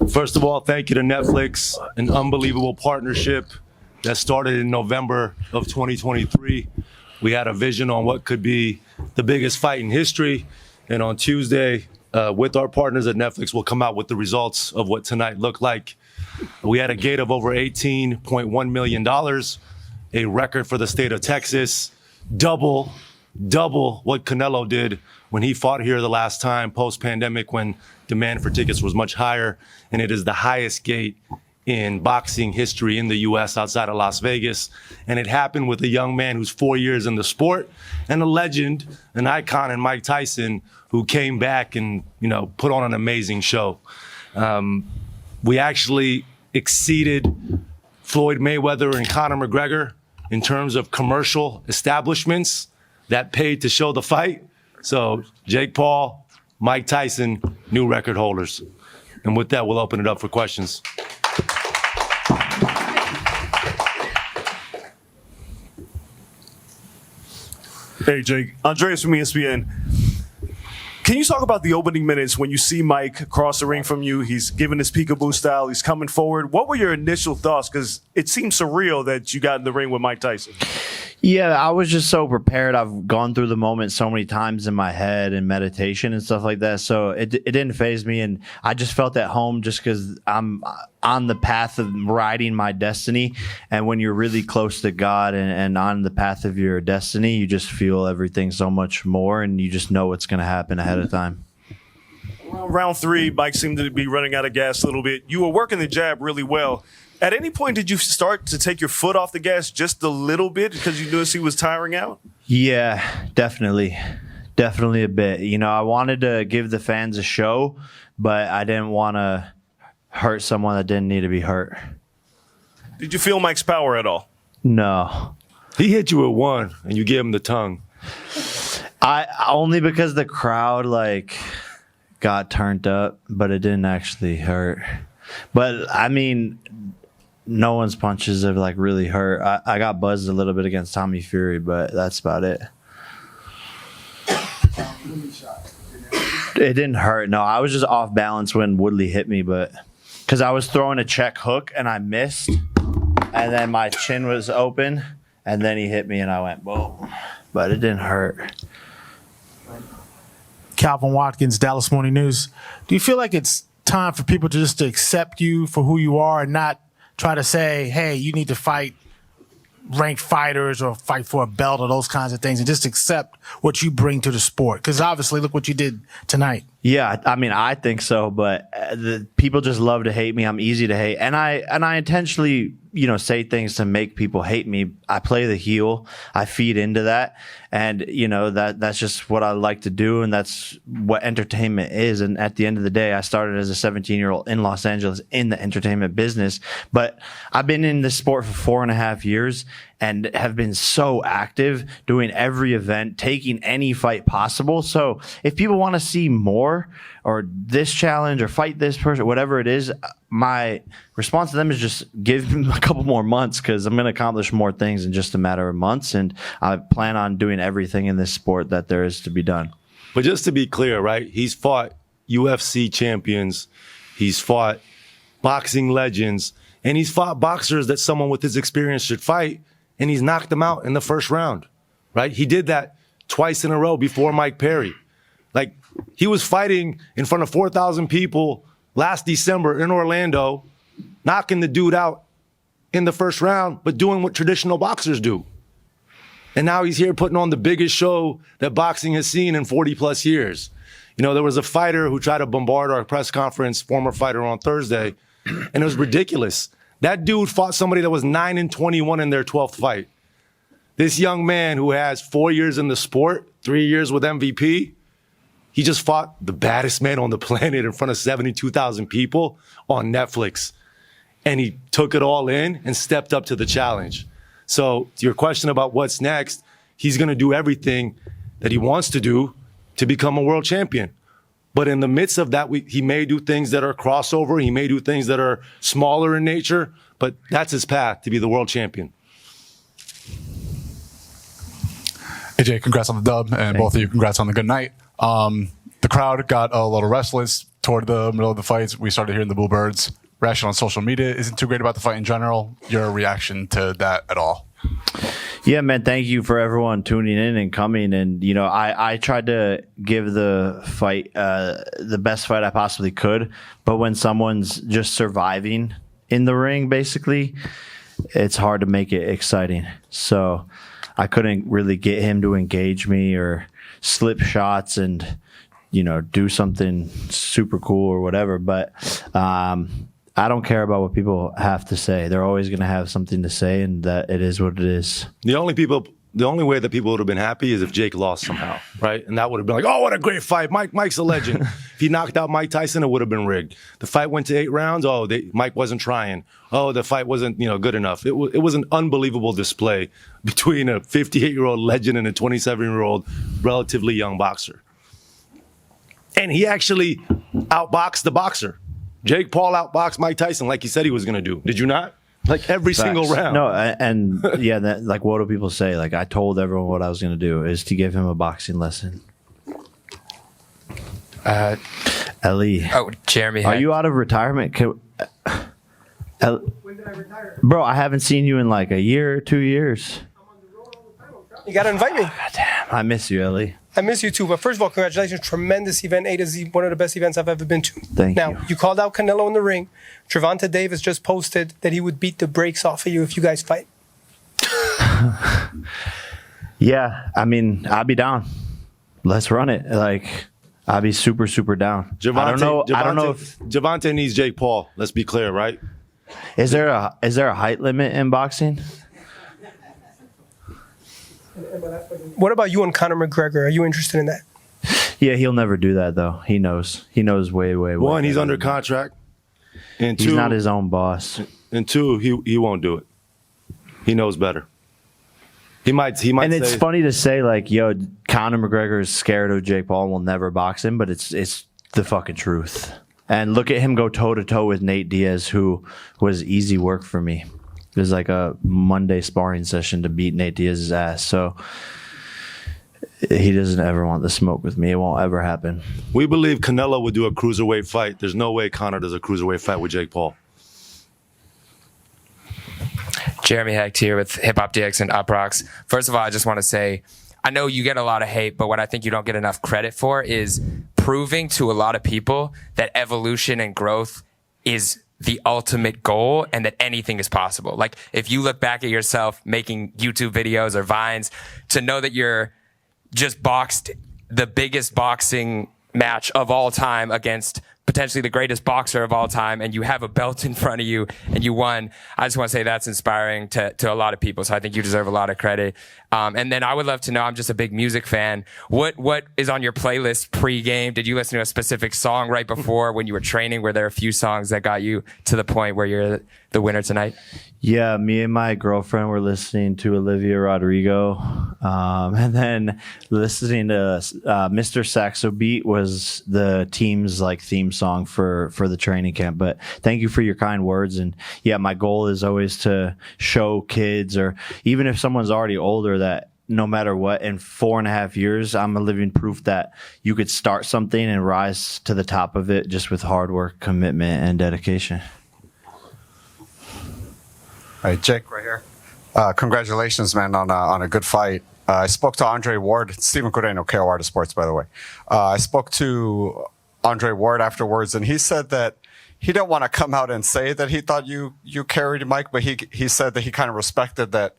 First of all, thank you to Netflix, an unbelievable partnership that started in November of 2023. We had a vision on what could be the biggest fight in history, and on Tuesday, with our partners at Netflix, we'll come out with the results of what tonight looked like. We had a gate of over $18.1 million, a record for the state of Texas, double what Canelo did when he fought here the last time post-pandemic when demand for tickets was much higher, and it is the highest gate in boxing history in the U.S. outside of Las Vegas. And it happened with a young man who's 4 years in the sport and a legend, an icon in Mike Tyson, who came back and, put on an amazing show. We actually exceeded Floyd Mayweather and Conor McGregor in terms of commercial establishments that paid to show the fight. So Jake Paul, Mike Tyson, new record holders. And with that, we'll open it up for questions. Hey, Jake. Andreas from ESPN. Can you talk about the opening minutes when you see Mike across the ring from you? He's giving his peekaboo style. He's coming forward. What were your initial thoughts? Because it seems surreal that you got in the ring with Mike Tyson. Yeah, I was just so prepared. I've gone through the moment so many times in my head and meditation and stuff like that. So it didn't faze me. And I just felt at home just because I'm on the path of riding my destiny. And when you're really close to God and on the path of your destiny, you just feel everything so much more. And you just know what's going to happen ahead of time. Round three, Mike seemed to be running out of gas a little bit. You were working the jab really well. At any point, did you start to take your foot off the gas just a little bit because you noticed he was tiring out? Yeah, definitely. Definitely a bit. I wanted to give the fans a show, but I didn't want to hurt someone that didn't need to be hurt. Did you feel Mike's power at all? No. He hit you with one, and you gave him the tongue. Only because the crowd, got turned up, but it didn't actually hurt. But, no one's punches have really hurt. I got buzzed a little bit against Tommy Fury, but that's about it. It didn't hurt. No, I was just off balance when Woodley hit me, but because I was throwing a check hook and I missed, and then my chin was open, and then he hit me and I went boom. But it didn't hurt. Calvin Watkins, Dallas Morning News. Do you feel like it's time for people to just accept you for who you are and not try to say, hey, you need to fight ranked fighters or fight for a belt or those kinds of things, and just accept what you bring to the sport? Because obviously, look what you did tonight. Yeah, I think so, but the people just love to hate me. I'm easy to hate, and I intentionally, say things to make people hate me. I play the heel. I feed into that, and that's just what I like to do, and that's what entertainment is. And at the end of the day, I started as a 17-year-old in Los Angeles in the entertainment business, but I've been in this sport for 4.5 years and have been so active, doing every event, taking any fight possible. So if people want to see more or this challenge or fight this person, whatever it is, my response to them is just give them a couple more months, because I'm going to accomplish more things in just a matter of months. And I plan on doing everything in this sport that there is to be done. But just to be clear, right? He's fought UFC champions. He's fought boxing legends. And he's fought boxers that someone with his experience should fight. And he's knocked them out in the first round, right? He did that twice in a row before Mike Perry. He was fighting in front of 4,000 people last December in Orlando, knocking the dude out in the first round, but doing what traditional boxers do. And now he's here putting on the biggest show that boxing has seen in 40 plus years. There was a fighter who tried to bombard our press conference, former fighter, on Thursday, and it was ridiculous. That dude fought somebody that was 9-21 in their 12th fight. This young man who has 4 years in the sport, 3 years with MVP, he just fought the baddest man on the planet in front of 72,000 people on Netflix. And he took it all in and stepped up to the challenge. So to your question about what's next, he's going to do everything that he wants to do to become a world champion. But in the midst of that, he may do things that are crossover. He may do things that are smaller in nature, but that's his path to be the world champion. Hey, Jake, congrats on the dub, and both of you, congrats on the good night. The crowd got a little restless toward the middle of the fights. We started hearing the boo birds. Reaction on social media isn't too great about the fight in general. Your reaction to that at all? Yeah, man, thank you for everyone tuning in and coming. And, I tried to give the fight the best fight I possibly could. But when someone's just surviving in the ring, basically, it's hard to make it exciting. So I couldn't really get him to engage me or slip shots and, do something super cool or whatever. But I don't care about what people have to say. They're always going to have something to say, and that it is what it is. The only way that people would have been happy is if Jake lost somehow, right? And that would have been like, oh, what a great fight. Mike's a legend. If he knocked out Mike Tyson, it would have been rigged. The fight went to 8 rounds. Oh, Mike wasn't trying. Oh, the fight wasn't, good enough. It was an unbelievable display between a 58-year-old legend and a 27-year-old relatively young boxer. And he actually outboxed the boxer. Jake Paul outboxed Mike Tyson like he said he was going to do. Did you not? Like every single round. No, and what do people say? Like I told everyone what I was going to do is to give him a boxing lesson. Ellie. Oh, Jeremy. Are you out of retirement? When did I retire? Bro, I haven't seen you in like a year or 2 years. I'm on the road all the time. You got to invite me. God damn, I miss you, Ellie. I miss you too. But first of all, congratulations. Tremendous event. A to Z, one of the best events I've ever been to. Thank you. you. Now, you called out Canelo in the ring. Trevante Davis just posted that he would beat the brakes off of you if you guys fight. Yeah, I mean, I'd be down. Let's run it. Like, I'd be super, super down. I don't know if Javante needs Jake Paul. Let's be clear, right? Is there a height limit in boxing? What about you and Conor McGregor? Are you interested in that? Yeah, he'll never do that though. He knows. He knows way. One, he's under contract, and he's two, not his own boss. And two, he won't do it. He knows better. He might. And it's say, funny to say like, yo, Conor McGregor is scared of Jake Paul and will never box him, but it's the fucking truth. And look at him go toe to toe with Nate Diaz, who was easy work for me. It was like a Monday sparring session to beat Nate Diaz's ass. So he doesn't ever want the smoke with me. It won't ever happen. We believe Canelo would do a cruiserweight fight. There's no way Conor does a cruiserweight fight with Jake Paul. Jeremy Hecht here with Hip Hop DX and Uproxx. First of all, I just want to say, I know you get a lot of hate, but what I think you don't get enough credit for is proving to a lot of people that evolution and growth is the ultimate goal and that anything is possible. Like if you look back at yourself making YouTube videos or Vines, to know that you're just boxed the biggest boxing match of all time against potentially the greatest boxer of all time, and you have a belt in front of you and you won. I just want to say that's inspiring to a lot of people. So I think you deserve a lot of credit. And then I would love to know, I'm just a big music fan. What is on your playlist pre-game? Did you listen to a specific song right before when you were training? Were there a few songs that got you to the point where you're the winner tonight? Yeah, me and my girlfriend were listening to Olivia Rodrigo, and then listening to Mr. Saxo Beat was the team's like theme song for the training camp. But thank you for your kind words. And yeah, my goal is always to show kids, or even if someone's already older, that no matter what, in 4.5 years, I'm a living proof that you could start something and rise to the top of it just with hard work, commitment, and dedication. All right, Jake, right here. Congratulations, man, on a good fight. I spoke to Andre Ward, Stephen Coreno, KO Artist Sports, by the way. I spoke to Andre Ward afterwards, and he said that he didn't want to come out and say that he thought you carried Mike, but he said that he kind of respected that.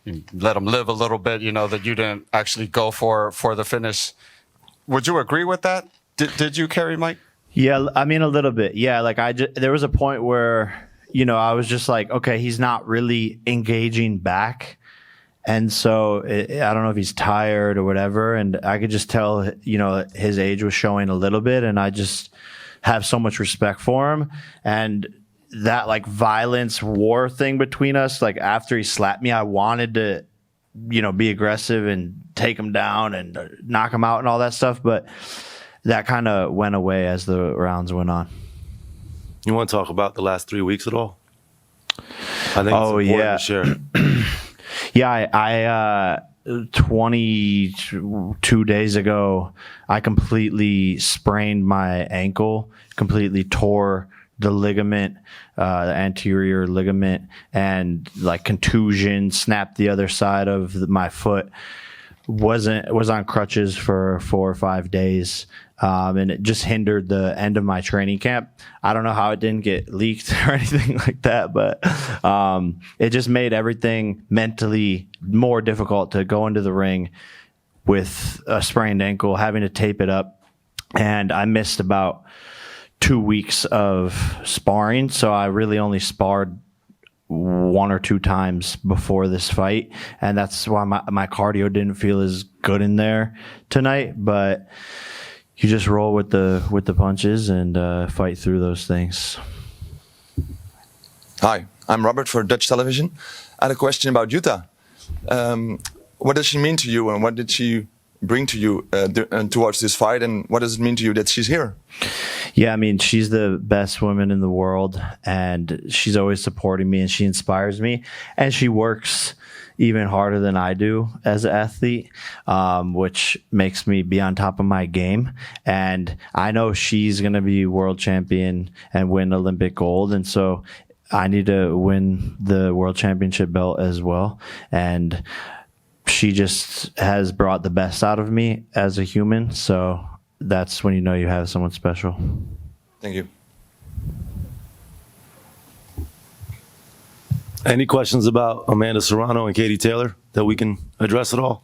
You let him live a little bit, that you didn't actually go for the finish. Would you agree with that? Did you carry Mike? Yeah, I mean a little bit. Yeah, like there was a point where I was just like, okay, he's not really engaging back. And so I don't know if he's tired or whatever. And I could just tell, his age was showing a little bit. And I just have so much respect for him. And that like violence war thing between us, like after he slapped me, I wanted to, be aggressive and take him down and knock him out and all that stuff. But that kind of went away as the rounds went on. You want to talk about the last 3 weeks at all? I think it's important to share. Yeah, 22 days ago, I completely sprained my ankle, completely tore the ligament, the anterior ligament, and like contusion, snapped the other side of my foot. Was on crutches for 4 or 5 days. And it just hindered the end of my training camp. I don't know how it didn't get leaked or anything like that, but it just made everything mentally more difficult to go into the ring with a sprained ankle, having to tape it up. And I missed about 2 weeks of sparring, so I really only sparred 1 or 2 times before this fight, and that's why my cardio didn't feel as good in there tonight. But you just roll with the punches and fight through those things. Hi, I'm Robert for Dutch television. I had a question about Jutta. What does she mean to you, and what did she bring to you towards this fight, and what does it mean to you that she's here? Yeah, I mean, she's the best woman in the world, and she's always supporting me, and she inspires me, and she works even harder than I do as an athlete, which makes me be on top of my game. And I know she's going to be world champion and win Olympic gold, and so I need to win the world championship belt as well. And she just has brought the best out of me as a human, so that's when you know you have someone special. Thank you. Any questions about Amanda Serrano and Katie Taylor that we can address at all?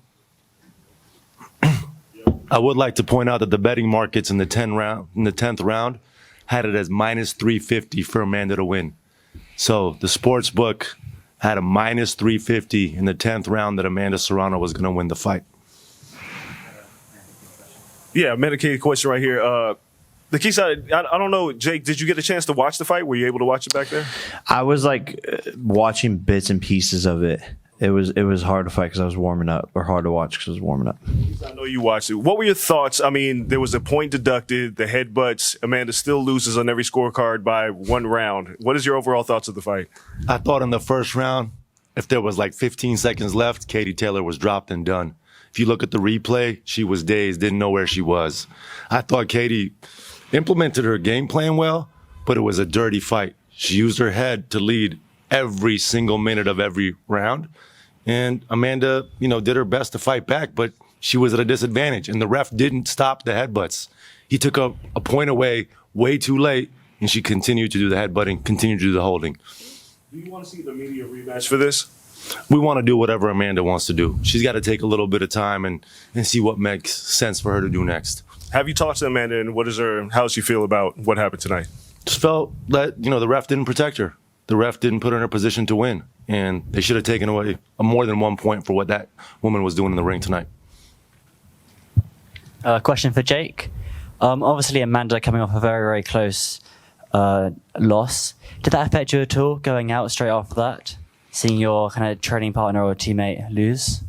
I would like to point out that the betting markets in the 10th round had it as minus 350 for Amanda to win. So the sports book had a minus 350 in the 10th round that Amanda Serrano was going to win the fight. Yeah, medicated question right here. Nikisa, I don't know, Jake, did you get a chance to watch the fight? Were you able to watch it back there? I was like watching bits and pieces of it. It was hard to fight because I was warming up, or hard to watch because I was warming up. I know you watched it. What were your thoughts? I mean, there was a point deducted, the headbutts. Amanda still loses on every scorecard by 1 round. What is your overall thoughts of the fight? I thought in the first round, if there was like 15 seconds left, Katie Taylor was dropped and done. If you look at the replay, she was dazed, didn't know where she was. I thought Katie implemented her game plan well, but it was a dirty fight. She used her head to lead every single minute of every round. And Amanda, did her best to fight back, but she was at a disadvantage. And the ref didn't stop the headbutts. He took a point away way too late, and she continued to do the headbutting, continued to do the holding. Do you want to see the media rematch for this? We want to do whatever Amanda wants to do. She's got to take a little bit of time and see what makes sense for her to do next. Have you talked to Amanda, and how does she feel about what happened tonight? Just felt that, the ref didn't protect her. The ref didn't put her in a position to win. And they should have taken away more than 1 point for what that woman was doing in the ring tonight. Question for Jake. Obviously, Amanda coming off a very, very close loss. Did that affect you at all going out straight after that? Seeing your kind of training partner or teammate lose?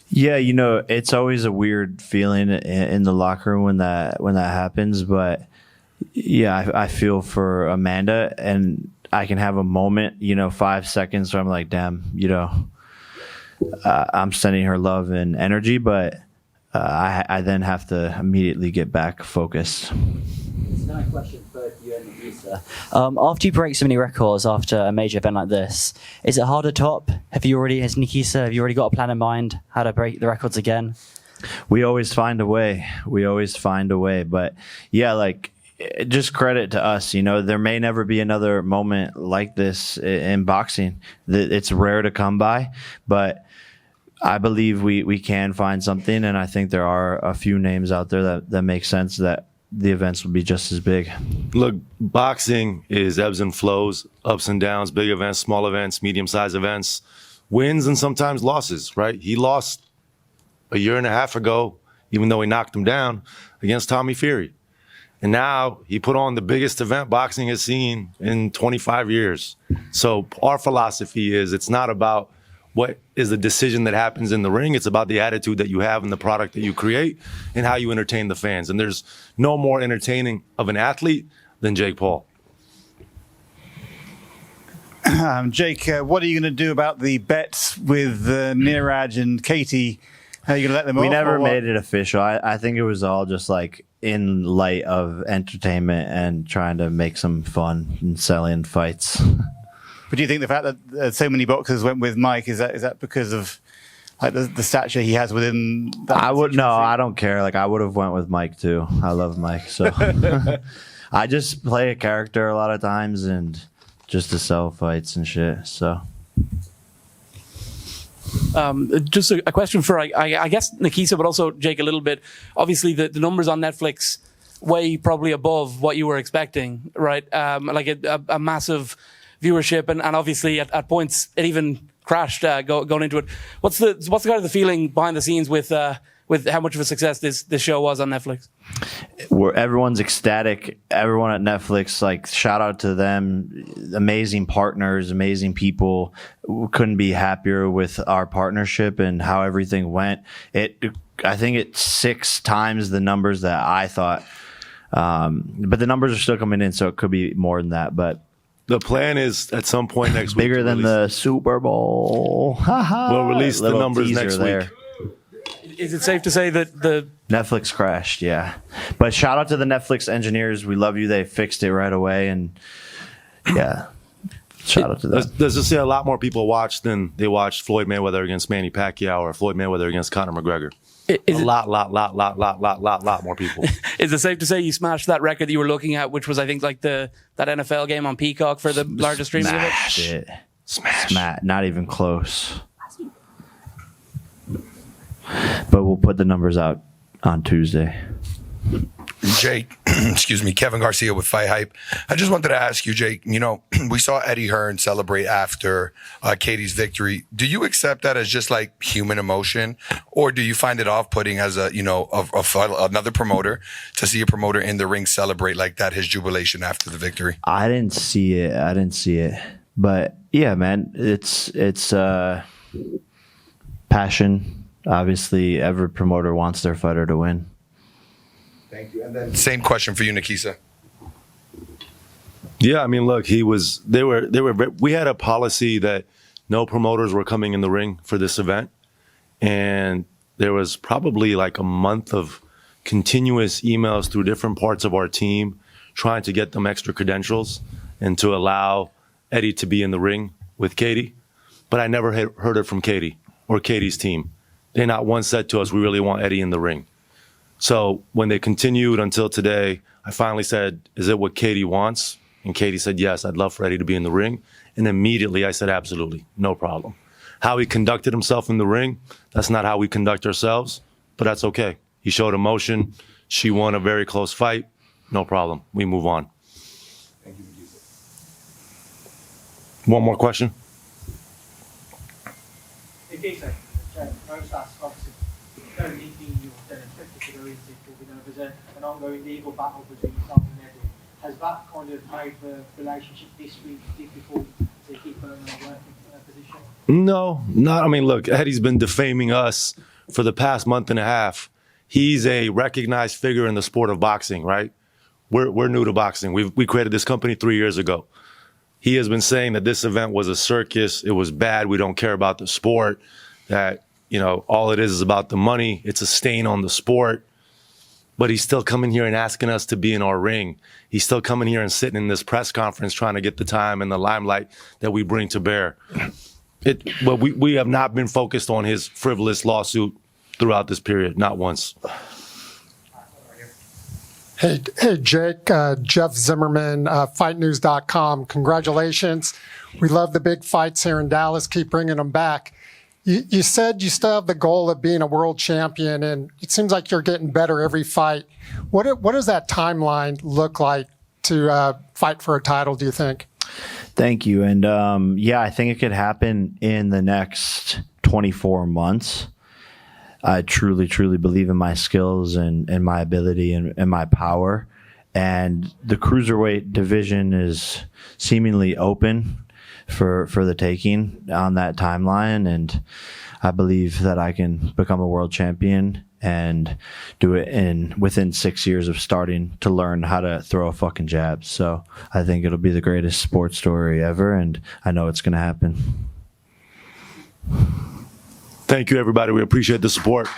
Yeah, it's always a weird feeling in the locker room when that happens. But yeah, I feel for Amanda, and I can have a moment, 5 seconds where I'm like, damn, I'm sending her love and energy, but I then have to immediately get back focused. It's not a question for you and Nikisa. After you break so many records after a major event like this, is it hard to top? As Nikisa, have you already got a plan in mind how to break the records again? We always find a way. But yeah, just credit to us. There may never be another moment like this in boxing. It's rare to come by, but I believe we can find something, and I think there are a few names out there that make sense that the events will be just as big. Look, boxing is ebbs and flows, ups and downs, big events, small events, medium-sized events, wins and sometimes losses, right? He lost a year and a half ago, even though he knocked him down, against Tommy Fury. And now he put on the biggest event boxing has seen in 25 years. So our philosophy is it's not about what is the decision that happens in the ring. It's about the attitude that you have and the product that you create and how you entertain the fans. And there's no more entertaining of an athlete than Jake Paul. Jake, what are you going to do about the bets with Niraj and Katie? Are you going to let them off? We never or what? made it official. I think it was all just like in light of entertainment and trying to make some fun and selling fights. But do you think the fact that so many boxers went with Mike, is that because of like the stature he has within that? I don't care. Like I would have went with Mike too. I love Mike. So I just play a character a lot of times and just to sell fights and shit. So just a question for I guess Nikisa, but also Jake a little bit. Obviously the numbers on Netflix way probably above what you were expecting, right? Like a massive viewership, and obviously at points it even crashed going into it. What's the kind of the feeling behind the scenes with how much of a success this show was on Netflix? Where everyone's ecstatic. Everyone at Netflix, like shout out to them. Amazing partners, amazing people. We couldn't be happier with our partnership and how everything went. I think it's 6 times the numbers that I thought. But the numbers are still coming in, so it could be more than that. But the plan is at some point next week. Bigger than the Super Bowl. We'll release the numbers next week. Is it safe to say that the Netflix crashed? Yeah. But shout out to the Netflix engineers. We love you. They fixed it right away. And yeah, shout out to them. Let's just say a lot more people watched than they watched Floyd Mayweather against Manny Pacquiao or Floyd Mayweather against Conor McGregor. A lot more people. Is it safe to say you smashed that record that you were looking at, which was I think like that NFL game on Peacock for the largest streaming event? Smash. Not even close. But we'll put the numbers out on Tuesday. Jake, excuse me, Kevin Garcia with Fight Hype. I just wanted to ask you, Jake, we saw Eddie Hearn celebrate after Katie's victory. Do you accept that as just like human emotion, or do you find it off-putting as another promoter to see a promoter in the ring celebrate like that, his jubilation after the victory? I didn't see it. But yeah, man, it's passion. Obviously, every promoter wants their fighter to win. Thank you. And then same question for you, Nikisa. Yeah, I mean, look, we had a policy that no promoters were coming in the ring for this event. And there was probably like a month of continuous emails through different parts of our team trying to get them extra credentials and to allow Eddie to be in the ring with Katie. But I never heard it from Katie or Katie's team. They not once said to us, we really want Eddie in the ring. So when they continued until today, I finally said, is it what Katie wants? And Katie said, yes, I'd love for Eddie to be in the ring. And immediately I said, absolutely, no problem. How he conducted himself in the ring, that's not how we conduct ourselves, but that's okay. He showed emotion. She won a very close fight. No problem. We move on. Thank you. One more question? There's an ongoing legal battle between yourself and Eddie. Has that kind of made the relationship this week difficult to keep in a working position? No, not. I mean, look, Eddie's been defaming us for the past month and a half. He's a recognized figure in the sport of boxing, right? We're new to boxing. We created this company 3 years ago. He has been saying that this event was a circus. It was bad. We don't care about the sport. That, all it is about the money. It's a stain on the sport. But he's still coming here and asking us to be in our ring. He's still coming here and sitting in this press conference trying to get the time and the limelight that we bring to bear. But we have not been focused on his frivolous lawsuit throughout this period, not once. Hey, Jake, Jeff Zimmerman, FightNews.com. Congratulations. We love the big fights here in Dallas. Keep bringing them back. You said you still have the goal of being a world champion, and it seems like you're getting better every fight. What does that timeline look like to fight for a title, do you think? Thank you. And I think it could happen in the next 24 months. I truly, truly believe in my skills and my ability and my power. And the cruiserweight division is seemingly open for the taking on that timeline. And I believe that I can become a world champion and do it within 6 years of starting to learn how to throw a fucking jab. So I think it'll be the greatest sports story ever, and I know it's going to happen. Thank you, everybody. We appreciate the support.